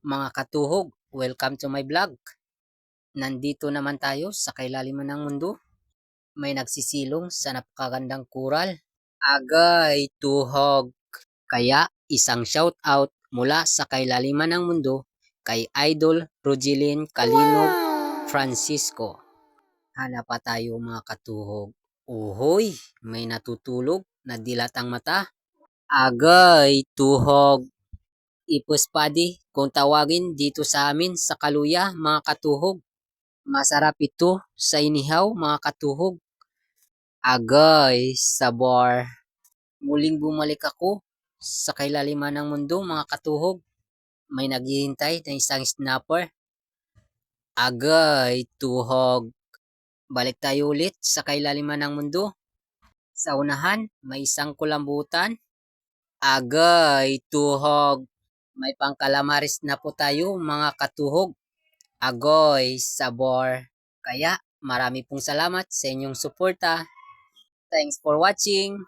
Mga katuhog, welcome to my vlog. Nandito naman tayo sa kailaliman ng mundo. May nagsisilong sa napakagandang kural. Agay tuhog. Kaya isang shout out mula sa kailaliman ng mundo kay Idol Rogelin Calinog Francisco. Hanap pa tayo mga katuhog. Uhoy, may natutulog na dilatang mata. Agay tuhog. Ipuspadi kung tawagin dito sa amin sa Kaluya mga katuhog. Masarap ito sa inihaw mga katuhog. Agay sabor. Muling bumalik ako sa kailaliman ng mundo mga katuhog. May naghihintay na isang snapper. Agay tuhog. Balik tayo ulit sa kailaliman ng mundo. Sa unahan may isang kulambutan. Agay tuhog. May pangkalamaris na po tayo mga katuhog. Agoy, sabor. Kaya marami pong salamat sa inyong suporta. Thanks for watching.